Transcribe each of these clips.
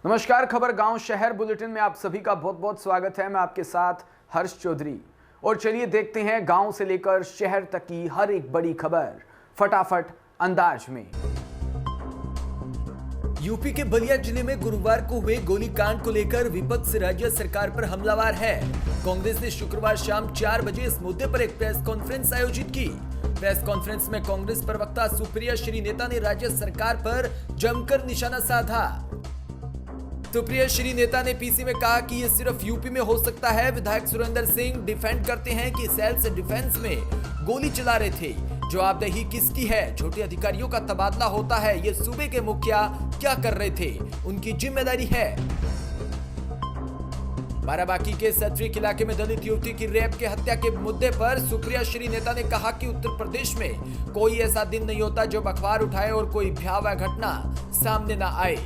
नमस्कार, खबर गांव शहर बुलेटिन में आप सभी का बहुत बहुत स्वागत है। मैं आपके साथ हर्ष चौधरी। और चलिए देखते हैं गांव से लेकर शहर तक की हर एक बड़ी खबर फटाफट अंदाज में। यूपी के बलिया जिले में गुरुवार को हुए गोलीकांड को लेकर विपक्ष राज्य सरकार पर हमलावर है। कांग्रेस ने शुक्रवार शाम 4 बजे इस मुद्दे पर एक प्रेस कॉन्फ्रेंस आयोजित की। प्रेस कॉन्फ्रेंस में कांग्रेस प्रवक्ता सुप्रिया श्री नेता ने राज्य सरकार पर जमकर निशाना साधा। सुप्रिया श्री नेता ने पीसी में कहा कि ये सिर्फ यूपी में हो सकता है। विधायक सुरेंद्र सिंह डिफेंड करते हैं कि सेल्फ डिफेंस में गोली चला रहे थे। जवाबदेही किसकी है? छोटे अधिकारियों का तबादला होता है। ये सूबे के मुखिया क्या कर रहे थे, उनकी जिम्मेदारी है। बाराबांकी के सतरिक इलाके में दलित युवती की रेप के हत्या के मुद्दे पर सुप्रिया श्री नेता ने कहा कि उत्तर प्रदेश में कोई ऐसा दिन नहीं होता जब अखबार उठाए और कोई भयावह घटना सामने न आए।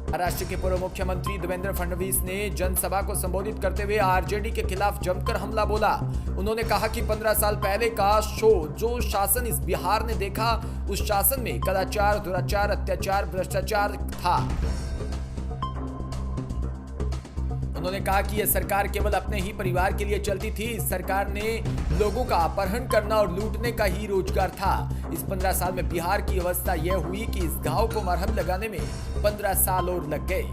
महाराष्ट्र के पूर्व मुख्यमंत्री देवेंद्र फडणवीस ने जनसभा को संबोधित करते हुए आरजेडी के खिलाफ जमकर हमला बोला। उन्होंने कहा कि 15 साल पहले का जो शासन इस बिहार ने देखा, उस शासन में कदाचार, दुराचार, अत्याचार, भ्रष्टाचार था। उन्होंने कहा कि यह सरकार केवल अपने ही परिवार के लिए चलती थी। इस सरकार ने लोगों का अपहरण करना और लूटने का ही रोजगार था। इस 15 साल में बिहार की अवस्था यह हुई कि इस घाव को मरहम लगाने में 15 साल और लग गए।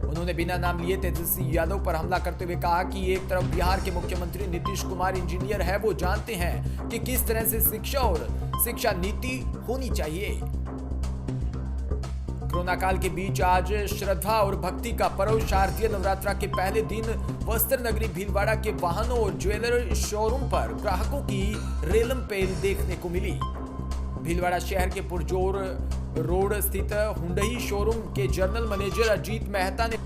उन्होंने बिना नाम लिए तेजस्वी यादव पर हमला करते हुए कहा कि एक तरफ बिहार के मुख्यमंत्री नीतीश कुमार इंजीनियर है, वो जानते हैं कि किस तरह से शिक्षा और शिक्षा नीति होनी चाहिए। कोरोना काल के बीच आज श्रद्धा और भक्ति का पर्व शारदीय नवरात्रा के पहले दिन वस्त्र नगरी भीलवाड़ा के वाहनों और ज्वेलर शोरूम पर ग्राहकों की रेलम पेल देखने को मिली। भीलवाड़ा शहर के पुरजोर रोड स्थित हुंडई शोरूम के जनरल मैनेजर अजीत मेहता ने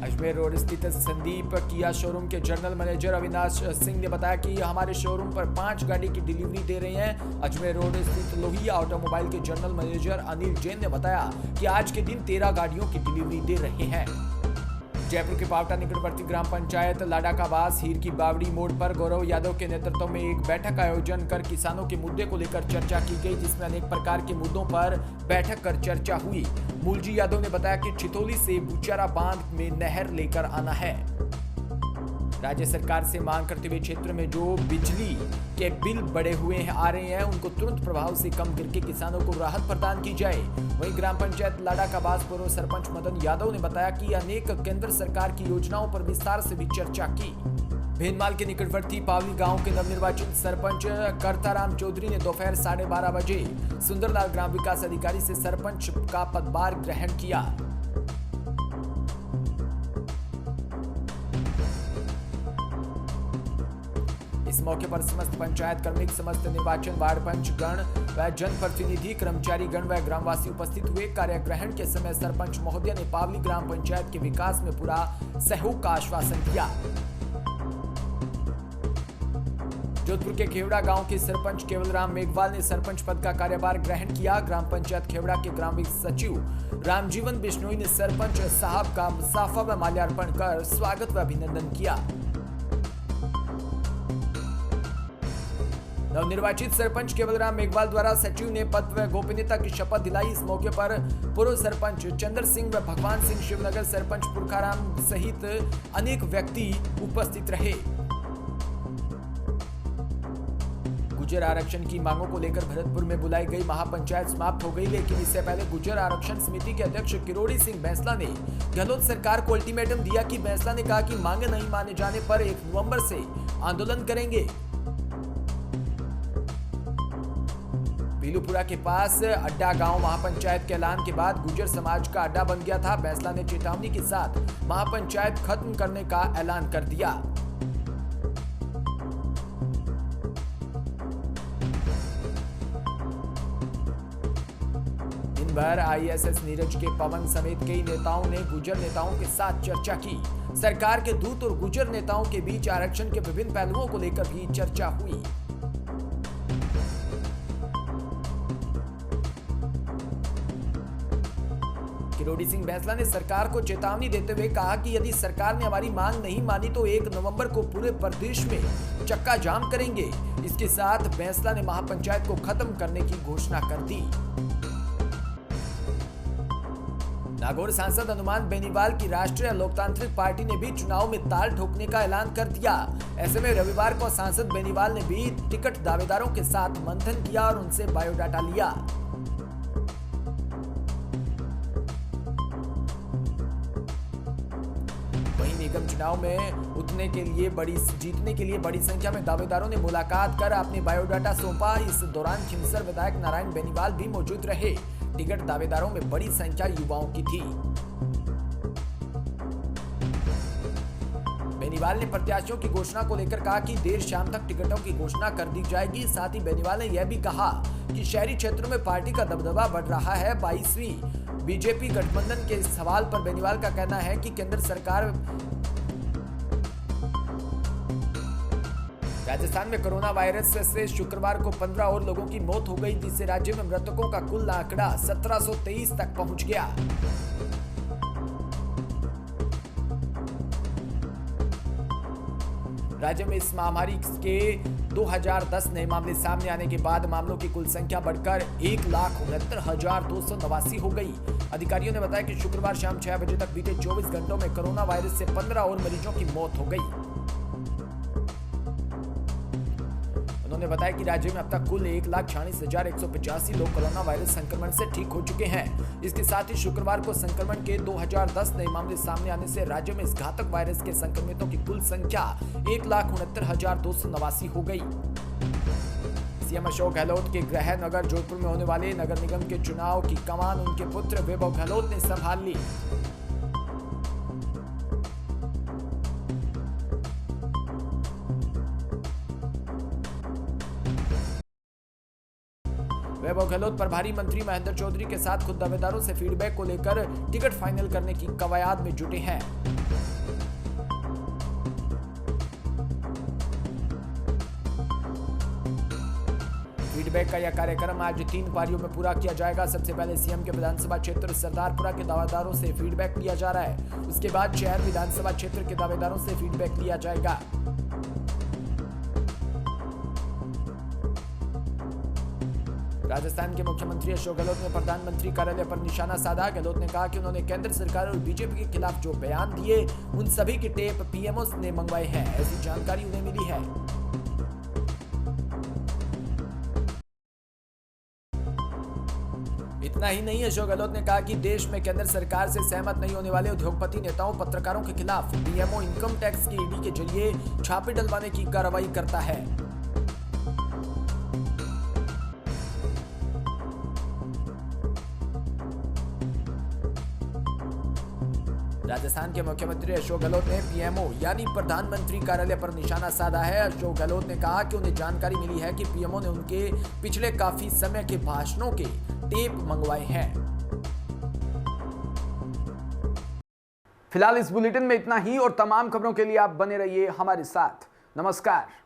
अजमेर रोड स्थित संदीप किया शोरूम के जनरल मैनेजर अविनाश सिंह ने बताया कि हमारे शोरूम पर 5 गाड़ी की डिलीवरी दे रहे हैं। अजमेर रोड स्थित लोहिया ऑटोमोबाइल के जनरल मैनेजर अनिल जैन ने बताया कि आज के दिन 13 गाड़ियों की डिलीवरी दे रहे हैं। जयपुर के पावटा निकटवर्ती ग्राम पंचायत लाडाकाबास हीर की बावड़ी मोड़ पर गौरव यादव के नेतृत्व में एक बैठक आयोजन कर किसानों के मुद्दे को लेकर चर्चा की गई, जिसमें अनेक प्रकार के मुद्दों पर बैठक कर चर्चा हुई। मूलजी यादव ने बताया कि छितौली से बुचारा बांध में नहर लेकर आना है। राज्य सरकार से मांग करते हुए क्षेत्र में जो बिजली के बिल बढ़े हुए आ रहे हैं, उनको तुरंत प्रभाव से कम करके किसानों को राहत प्रदान की जाए। वहीं ग्राम पंचायत लाडाकाबास पूर्व सरपंच मदन यादव ने बताया कि अनेक केंद्र सरकार की योजनाओं पर विस्तार से भी चर्चा की। भेनमाल के निकटवर्ती पावली गांव के नवनिर्वाचित सरपंच करताराम चौधरी ने दोपहर 12:30 बजे सुंदरलाल ग्राम विकास अधिकारी से सरपंच का पदभार ग्रहण किया। इस मौके पर समस्त पंचायत कर्मी, समस्त निर्वाचन वार्ड पंच गण व जनप्रतिनिधि, कर्मचारी गण व ग्रामवासी उपस्थित हुए। कार्यग्रहण के समय सरपंच महोदय ने पावली ग्राम पंचायत के विकास में पूरा सहयोग का आश्वासन दिया। जोधपुर के खेवड़ा गांव के सरपंच केवलराम मेघवाल ने सरपंच पद का कार्यभार ग्रहण किया। ग्राम पंचायत खेवड़ा के ग्राम सचिव रामजीवन बिश्नोई ने सरपंच साहब का मुसाफा व माल्यार्पण कर स्वागत व अभिनंदन किया। नवनिर्वाचित सरपंच केवलराम मेघवाल द्वारा सचिव ने पद व गोपनीयता की शपथ दिलाई। इस मौके पर पूर्व सरपंच चंद्र सिंह व भगवान सिंह, शिवनगर सरपंच पुरखाराम सहित अनेक व्यक्ति उपस्थित रहे। गुर्जर आरक्षण की मांगों को लेकर भरतपुर में बुलाई गई महापंचायत समाप्त हो गई, लेकिन इससे पहले गुर्जर आरक्षण समिति के अध्यक्ष किरोड़ी सिंह बैंसला ने गहलोत सरकार को अल्टीमेटम दिया कि बैंसला ने कहा कि मांगे नहीं माने जाने पर 1 नवंबर से आंदोलन करेंगे। पीलूपुरा के पास अड्डा गांव महापंचायत के ऐलान के बाद गुर्जर समाज का अड्डा बन गया था। बैंसला ने चेतावनी के साथ महापंचायत खत्म करने का ऐलान कर दिया। दिन भर आईएएस नीरज के पवन समेत कई नेताओं ने गुर्जर नेताओं के साथ चर्चा की। सरकार के दूत और गुर्जर नेताओं के बीच आरक्षण के विभिन्न पहलुओं को लेकर भी चर्चा हुई। किरोड़ी सिंह बैंसला ने सरकार को चेतावनी देते हुए कहा कि यदि सरकार ने हमारी मांग नहीं मानी तो 1 नवंबर को पूरे प्रदेश में चक्का जाम करेंगे। इसके साथ बैंसला ने महापंचायत को खत्म करने की घोषणा कर दी। नागौर सांसद हनुमान बेनीवाल की राष्ट्रीय लोकतांत्रिक पार्टी ने भी चुनाव में ताल ठोकने का ऐलान कर दिया। ऐसे में रविवार को सांसद बेनीवाल ने भी टिकट दावेदारों के साथ मंथन किया और उनसे बायोडाटा लिया। वहीं निगम चुनाव में जीतने के लिए बड़ी संख्या में दावेदारों ने मुलाकात कर अपने बायोडाटा सौंपा। इस दौरान खिमसर विधायक नारायण बेनीवाल भी मौजूद रहे। टिकट दावेदारों में बड़ी संख्या युवाओं की थी। बेनीवाल ने प्रत्याशियों की घोषणा को लेकर कहा कि देर शाम तक टिकटों की घोषणा कर दी जाएगी। साथ ही बेनीवाल ने यह भी कहा कि शहरी क्षेत्रों में पार्टी का दबदबा बढ़ रहा है। 22वीं बीजेपी गठबंधन के सवाल पर बेनीवाल का कहना है कि केंद्र सरकार राजस्थान में कोरोना वायरस से शुक्रवार को 15 और लोगों की मौत हो गई, जिससे राज्य में मृतकों का कुल आंकड़ा 1723 तक पहुंच गया। राज्य में इस महामारी के 2010 नए मामले सामने आने के बाद मामलों की कुल संख्या बढ़कर 1,69,289 हो गई। अधिकारियों ने बताया कि शुक्रवार शाम 6 बजे तक बीते 24 घंटों में कोरोना वायरस से 15 और मरीजों की मौत हो गई। उन्होंने बताया कि राज्य में अब तक कुल 1,46,185 लोग कोरोना वायरस संक्रमण से ठीक हो चुके हैं। इसके साथ ही शुक्रवार को संक्रमण के 2010 नए मामले सामने आने से राज्य में इस घातक वायरस के संक्रमितों की कुल संख्या 1,69,289 हो गई। सीएम अशोक गहलोत के गृह नगर जोधपुर में होने वाले नगर निगम के चुनाव की कमान उनके पुत्र वैभव गहलोत ने संभाल ली। वैभव गहलोत प्रभारी मंत्री महेंद्र चौधरी के साथ खुद दावेदारों से फीडबैक को लेकर टिकट फाइनल करने की कवायद में जुटे हैं। फीडबैक का यह कार्यक्रम आज 3 पारियों में पूरा किया जाएगा। सबसे पहले सीएम के विधानसभा क्षेत्र सरदारपुरा के दावेदारों से फीडबैक लिया जा रहा है। उसके बाद शहर विधानसभा क्षेत्र के दावेदारों से फीडबैक लिया जाएगा। राजस्थान के मुख्यमंत्री अशोक गहलोत ने प्रधानमंत्री कार्यालय पर निशाना साधा। गहलोत ने कहा कि उन्होंने केंद्र सरकार और बीजेपी के खिलाफ जो बयान दिए उन सभी की टेप पीएमओ ने मंगवाए हैं। ऐसी जानकारी उन्हें मिली है। इतना ही नहीं, अशोक गहलोत ने कहा कि देश में केंद्र सरकार से सहमत नहीं होने वाले उद्योगपति नेताओं पत्रकारों के खिलाफ पीएमओ इनकम टैक्स की ईडी के जरिए छापे डलवाने की कार्रवाई करता है। राजस्थान के मुख्यमंत्री अशोक गहलोत ने पीएमओ यानी प्रधानमंत्री कार्यालय पर निशाना साधा है। अशोक गहलोत ने कहा कि उन्हें जानकारी मिली है कि पीएमओ ने उनके पिछले काफी समय के भाषणों के टेप मंगवाए हैं। फिलहाल इस बुलेटिन में इतना ही और तमाम खबरों के लिए आप बने रहिए हमारे साथ। नमस्कार।